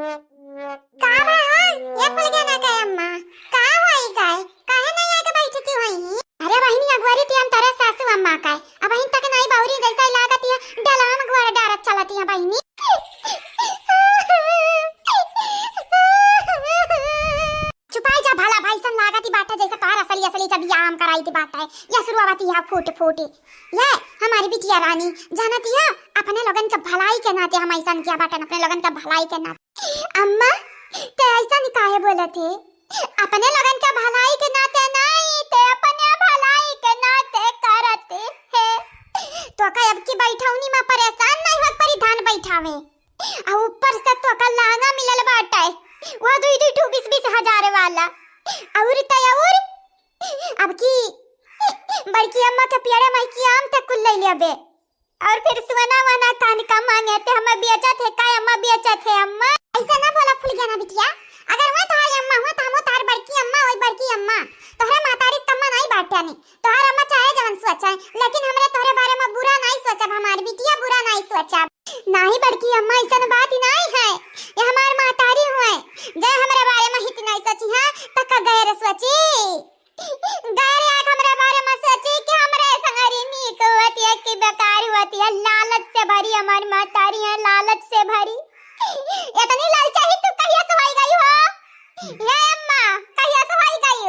का भाई ये फूल गया ना काय अम्मा का होई काय काहे नहीं आके बैठती होई। अरे बहिनी अगवारी ती हम तारा सासू अम्मा काय अब बहिन तक नहीं बावरी जैसा लागती है डलाम अगवार डारत चलती है बहिनी। छुपाई जा भला भाई सन लागती बाटा जैसा कार असली असली का व्यायाम कराई थी बाटा है या शुरुआती है फूटे फूटे ये हमारी बिटिया रानी जानती है अपने लोगन का भलाई के नाते हम ऐसा किया बाटा अपने लोगन का भलाई के नाते। अम्मा ते ऐसा नहीं काहे बोले थे अपने लोगन का भलाई के नाते नहीं ते अपने भलाई के नाते करते हैं तो का अब की बैठाऊनी में परेशान नहीं हो परिधान बैठावे और ऊपर से तो का लाना मिलल बाटा है वो 2-2 हजार वाला और तयार अब की बड़की अम्मा के प्यारे माई की आम तक कुल ले लेबे और फिर सुना वना कान का मांगे थे हम बेचा थे काय अम्मा बेचा थे अम्मा ऐसा ना बोला फूल गया ना बिटिया अगर मैं तुम्हारी अम्मा हूं तो हम तार बड़की अम्मा होई बड़की अम्मा तोहरा मातारी तम्मा नहीं बाटे नहीं तोहरा अम्मा चाहे जवन सोचे लेकिन हमरे तोहरे बारे में बुरा नहीं सोचब हमारी बिटिया बुरा नहीं सोचब नहीं बड़की अम्मा ऐसा बात ही नहीं है ये हमार मातारी हुए जे हमरे बारे में हित नहीं सोची है तक गैर सोची गैर आंख हमरे बारे में सोची कि हमरे संगरी नीक होती है कि बेकार होती है लालच से भरी हमारी मातारी है लालच से भरी इतनी लालच ही तू कहिया से होई गई हो ये अम्मा कहिया से होई गई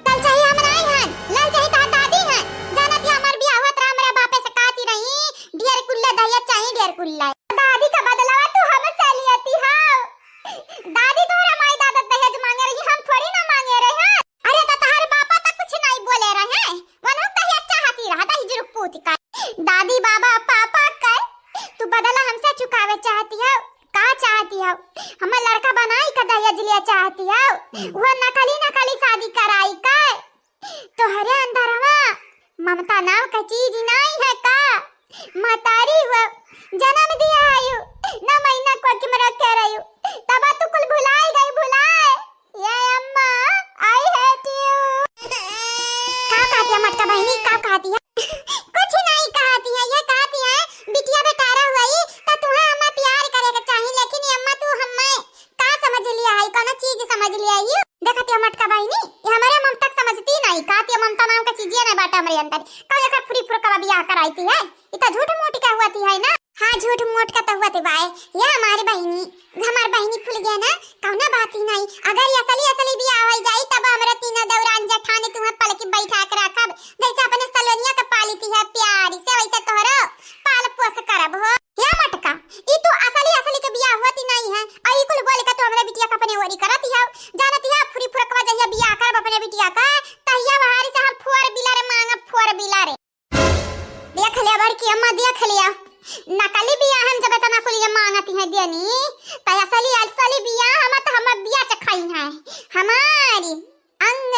लाल चाहिए हम नहीं हैं लाल चाहिए तार दादी हैं जानत है हमार बियाह होत रहा हमरे बापे से काती रही ढेर कुल्ला दहिया चाहिए ढेर कुल्ला दादी का बदलावा तू हमसे लियती हो दादी तोहरा माई दादा दहेज मांगे रही हम थोड़ी ना मांगे रहे हैं अरे तो तार बापा तक कुछ नहीं बोले रहे हैं वनु दहेज चाहती रहा दही जुरुक पूत का दादी बाबा पापा का तू बदला हमसे चुकावे चाहती है का चाहती है हमें लड़का बनाई का दहेज लिया चाहती है वो नकली शादी कराई का तोहरे अंदर ममता नाम का चीज नहीं है का मतारी वो जन्म दिया आयु न महीना को कि मैं रखे रही तब तू कुल भुलाई गई भुलाए ये अम्मा आई हेट यू का कहती है मटका बहनी का कहती है कुछ नहीं कहती है ये कहती है बिटिया बेटारा हुई तो तुम्हें अम्मा प्यार करेगा चाहिए लेकिन ये अम्मा तू हमें का समझ लिया है कौन चीज समझ लिया है देखती है मटका बहनी ये हमारे ममता समझती नहीं कहती है ममता नाम का चीज नहीं बाटा हमारे अंदर कौन का फ्री फ्रो का बियाह कराई है इतना झूठ मूठ का हुआ है ना हाँ झूठ मूठ का तो हुआ भाई ये हमारी बहनी फूल गया ना कौना बात ही नहीं अगर ये असली बियाह हो जाए तब हमरा तीनों दौरान जठाने तुम्हें पल के बैठा कर रखब जैसे अपने सलोनिया का पालीती है प्यारी से वैसे तोहरो पाल पोस करब हो या मटका ई तो असली के बियाह होती नहीं है आई कुल बोल का तो हमरा बिटिया का अपने ओरी करत है जानती है फ्री फुरकवा जहिया बियाह करब अपने बिटिया का तहिया बहारी से हम फोर बिला रे मांगब फोर बिला रे देख ले बड़की अम्मा देख लिया नकली बिया हम जब तना को लिए मांगती है देनी त असली बिया हम बिया चखाई है हमारी अंग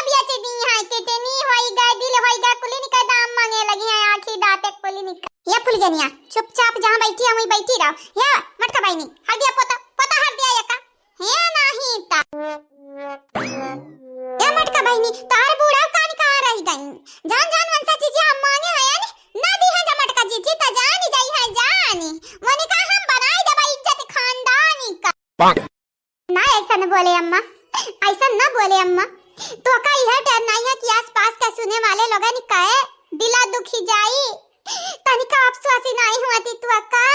बिया चे दी है कितनी होई गई दिल होई गई कुली का दाम मांगे लगी है आंखी दांत कुली निक ये फुल गनिया चुपचाप जहां बैठी है वहीं बैठी रहो ये मटका बहनी हर दिया पोता हर दिया ये का है नहीं ता ये मटका बहनी तार बूढ़ा कान कहां रह गई जान वंसा चीज हम मांगे है ना दी है मटका जी ता जानी जाई है जानी वने का हम बनाई दबा इज्जत खानदानी का ना ऐसा न बोले अम्मा ऐसा न बोले अम्मा तो का यह डर नहीं है कि आसपास का सुने वाले लोगन कहे दिला दुखी जाई तनिका अफसोस नहीं हुआती तू का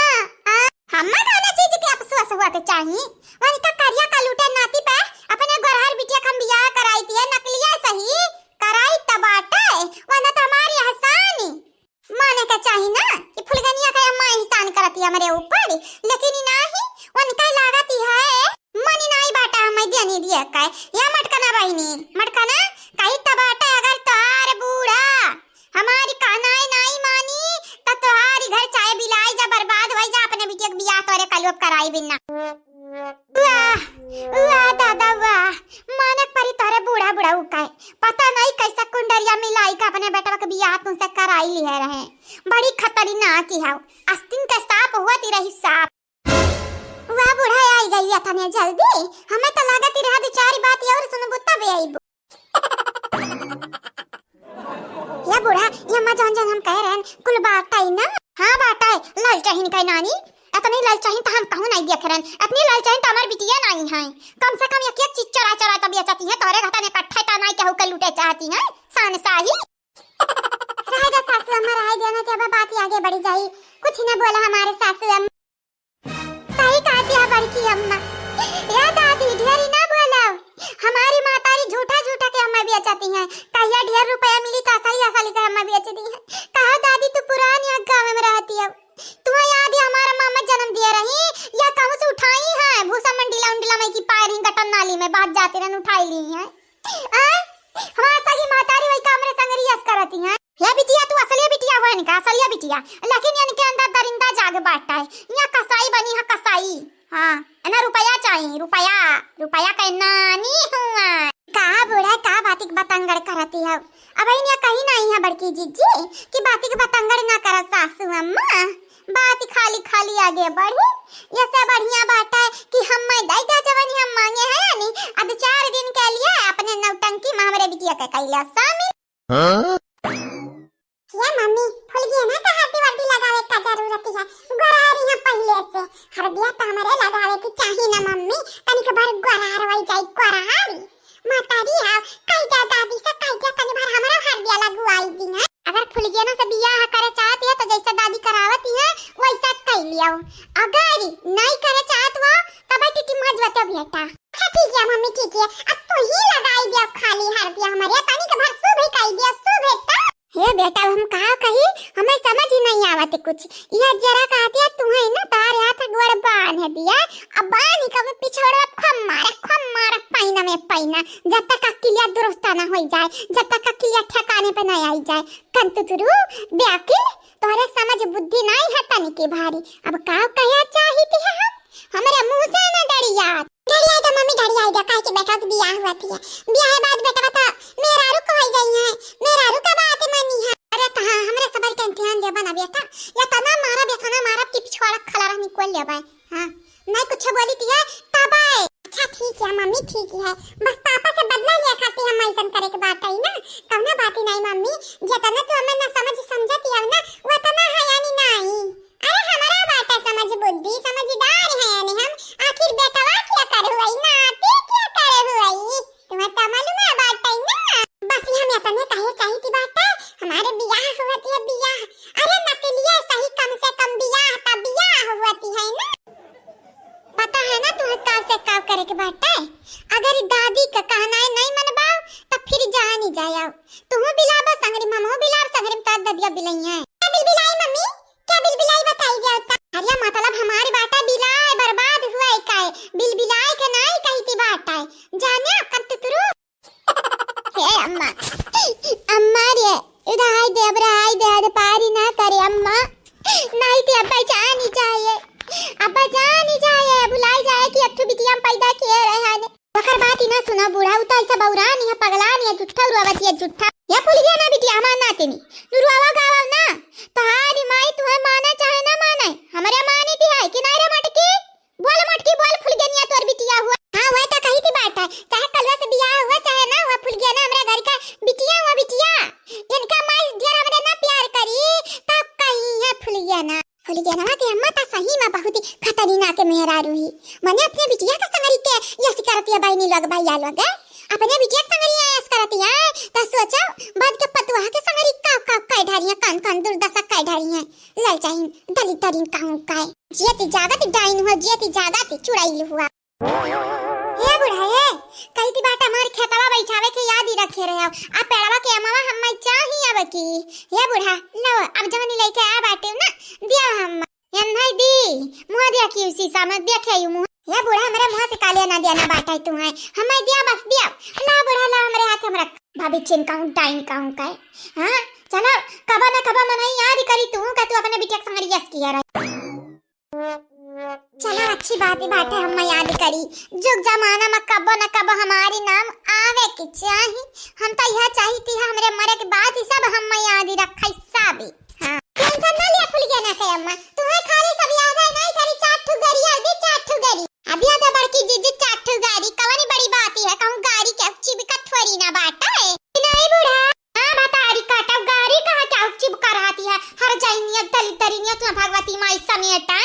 हम्मा खाना चीज के अफसोस हुआते चाहिए वने का करिया का लूटे नाती पे अपने गोरहर बिटिया का बियाह कराई थी नकलिया सही कराई तबाटे वने तो हमारी हसानी माने का चाहिए ना कि फुलगनिया का अम्मा इंसान करती है हमारे ऊपर लेकिन नहीं उनका लागती है मनी नहीं बाटा हमें देनी दिया का या मटका ना बहनी मटका ना कहीं तबाटा अगर तोहार बूढ़ा हमारी कहनाई नहीं मानी तो तोहारी घर चाहे बिलाई जा बर्बाद हो जा अपने बिटिया के बियाह तोरे कलुप कराई बिना वाह वाह दादा वाह मानक परी तोरे बूढ़ा उकाए पता नहीं कैसा कुंडलिया मिलाई का अपने बेटा के बियाह तुमसे कराई ली है रहे बड़ी खतरनाक की है आस्तीन का सांप हुआ ती रही सांप वाह बूढ़ा आई गई है तने जल्दी हमें तो लागत रहा दो चार बात और सुन बुत्ता बे आई या बूढ़ा ये अम्मा जान हम कह रहे हैं कुल बात आई ना हां बात है लाल चाहिए का नानी इतनी ललचाइन तो हम कहूं नहीं देख रहन, इतनी ललचाइन तो हमार बिटिया नहीं है। कम से कम एक एक चीज चरा चरा तो बेचती है, तोरे घटा ने इकट्ठा तो नहीं कहू के लूटे चाहती है सान साही। रहेगा सासू अम्मा, रह देना तो अब बात आगे बढ़ जाई। कुछ न बोला हमारे सासू अम्मा, सही कहती है बड़की अम्मा। या दादी ढेरी ना बोलो, हमारी मातारी झूठा झूठा के हमें बेचती है। कहिया ढेर रुपया मिली तो असली असली के हमें बेचती है। कहा दादी तू पुरानी गांव में रहती है, तुम्हें याद है हमारा मामा जन्म दिया रही या कहूं से उठाई है भूसा मंडीला उंडीला में की पायरी गटन नाली में बात जाते रहन उठाई ली है। हमारा सगी मातारी वही कामरे संगरियस करती है। या बिटिया तू असली बिटिया हो इनका असली बिटिया, लेकिन इनके अंदर दरिंदा जाग बाटा है। यहाँ कसाई बनी है कसाई। हाँ ना रुपया चाहिए, रुपया रुपया का नानी हुआ का बूढ़ा का बातिक बतंगड़ करती है। अब इन्हें कहीं नहीं है बड़की जीजी कि बातिक बतंगड़ ना कर सासू अम्मा, बात खाली खाली आगे बढ़ी। ये सब बढ़िया बात है कि हम मैं दई दा जवानी हम मांगे है यानी अब 4 दिन के लिए अपने नौटंकी में हमारे बिटिया का कैला शामिल। ये मम्मी भूल गई ना कि हल्दी वर्दी लगावे का जरूरत है। गोरारी है पहले से, हल्दिया तो हमारे लगावे की चाहिए ना मम्मी, तनिक बार गोरार वही जाई गोरारी। मातारी है कई जा दादी से कई जा तनी बार हमारा हल्दिया लगवाई दी ना। अगर भूल गई ना से बियाह करे चाहती है तो जैसा दादी करावती है वैसा कर लियो। अगर नहीं करे चाहत हो तब टिटी मजवतो बेटा। अच्छा ठीक है मम्मी ठीक है, अब तो ही लगाई दियो खाली हल्दिया हमारे तनिक बार सुबह कई दियो सुबह। हे बेटा हम कहा कही हमें समझ ही नहीं आवत कुछ। यह जरा कहती है तुम्हें ना तार हाथ गोड़ बांध दिया, अब बांध कब पिछोड़ा खम मार पैना में पैना, जब तक अकेलिया दुरुस्त ना हो जाए, जब तक अकेलिया ठिकाने पे नहीं आई जाए। कंतुतुरु बेअकिल तोरे समझ बुद्धि नहीं है तनिके भारी। अब का कहे चाहती है हमारे मुंह से ना डरिया तो मम्मी डरिया जा काहे के बेटा के बियाह हुआ थी। बियाह बाद बेटा बता मेरा रुक हो गई है, मेरा रुक बात मनी है। अरे ता हमरे सबर के ध्यान दे बना बेटा, या तना मारा बेटा ना मारा की पिछवाड़ा खला रहनी कोल ले भाई। हां नहीं कुछ बोली थी तब आए। अच्छा ठीक है मम्मी ठीक है, बस पापा से बदला लिया खाती हम ऐसा करे के बात है ना, कौना बात नहीं मम्मी, जितना तो हमें ना समझती है ना वो तना है यानी नहीं। अरे हमारा बात है समझ बुद्धि समझदार है यानी हम, आखिर बेटवा क्या करे हुई ना ते क्या करे हुई तुम्हें तो मालूम है बात है ना। बस हम इतने कहे चाहिए थी बात है हमारे बियाह होती है बियाह। अरे नकलिया सही कम से कम बियाह तब बियाह होती है ना। पता है ना तुम्हें काव से काव करे के बात है। अगर दादी का कहना है नहीं मनबाओ तब फिर जा नहीं जाओ। तुम बिलाबा संगरी ममो बिलाब संगरी ता ददिया बिलाई है। क्या बिल बिलाई मम्मी, क्या बिल बिलाई बताई जाओ ता। अरे मतलब हमारी बाटा बिलाए बर्बाद हुआ है काय, बिल बिलाए के नहीं कही थी बात है जाने कंतुरु। हे अम्मा अम्मा रे इधर दे पारी ना करे अम्मा, नहीं तो अब्बा जानी चाहिए, अब्बा जानी चाहिए बुलाई जाए कि अट्ठू बिटिया पैदा किए रहे हैं। ओकर बात ही ना सुना बूढ़ा उता ऐसा बौरा नहीं है पगला नहीं है झूठा रुआवती है झूठा। या भूल गया ना बिटिया हमार नाते नहीं रुआवा गावा ना तहारी माई तुम्हें माने चाहे ना माने हमारे माने दी है कि नहीं रे मटकी बोल फूल गया नहीं तोर बिटिया हुआ। हां वह तो कही थी बात है चाहे कलवा से बियाह हुआ चाहे ना हुआ फूल गया ना हमारे घर का बिटिया हुआ बिटिया। इनका माई ढेर हमरे ना प्यार करी तब कहीं है फूल गया ना के अम्मा ता सही में बहुत ही खतरनाक मेहरा रूही मने अपने बिटिया का संगरी के यस करती है बहनी लोग भैया लोग अपने बिटिया का संगरी यस करती है तो सोचो बाद के पतुआ के संगरी का काय ढारियां कान दुर्दशा काय ढारियां ललचाइन दलित तरिन काऊ काय जेती जागत डाइन हो जेती जागत चुड़ैल हुआ। हे बुढ़ा हे कई ती बात हमार खेतवा बैठावे के याद ही रखे रहे हो आ पेड़वा के अमवा हम चाहिए अब की। हे बुढ़ा लो अब जवानी लेके आ बाटे ना दिया हम यन नहीं दी मुंह दिया की शीशा में देखे यू मुंह। हे बुढ़ा हमारे मुंह से काले ना देना बाटा है तुम्हें हमें दिया बस दिया ला बुढ़ा ला हमारे हाथ में रख भाभी चिन काऊं टाइम काऊं का हां चलो कबा ना कबा मन याद करी तू का तू अपने बिटिया संग यस किया रहा। चलो अच्छी बात है हम याद करी जुग जमाना में कब न कब हमारी नाम आवे की चाहिए। हम तो यह चाहती है हमरे मरे के बाद ही सब हम याद रखै सब। हां टेंशन ना लिया फूल गया ना के अम्मा तुम्हें खाली सब याद है नहीं करी चाठू गरी हल्दी चाठू गरी अभी आधा बड़की जीजी चाठू गाड़ी कवनी बड़ी बात है कहूं गाड़ी के चिब कठवरी ना बाटा है नहीं बुढ़ा। हां बताड़ी काटा गाड़ी कहां क्या चिब कराती है हर जाइनिया दलित तरिनिया तू भगवती माई समेटा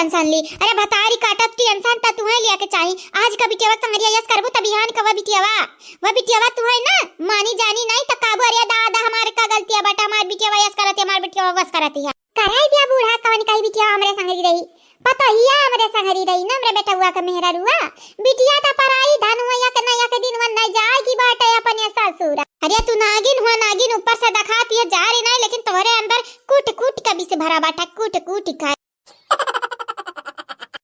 टेंशन ली। अरे भतारी काटत टेंशन त तुहे लिया के चाही। आज का बिटियावा संगरिया यस करबो त बिहान का वो बिटियावा तुहे ना मानी जानी नहीं त काबू। अरे दादा हमारे का गलती है बेटा, हमार बिटियावा यस करत है, हमार बिटियावा बस करत है। कराई दिया बूढ़ा कवन कही बिटिया हमरे संगरी रही, पता हिया हमरे संगरी रही ना हमरे बेटा हुआ का मेहरा रुआ। बिटिया त पराई धन हुआ के नया के दिन वन नहीं जाए की बात है अपने ससुर। अरे तू नागिन हुआ, नागिन ऊपर से दिखाती है जा रही नहीं, लेकिन तुम्हारे अंदर कूट कूट का भी से भरा बाटा, कूट कूट का।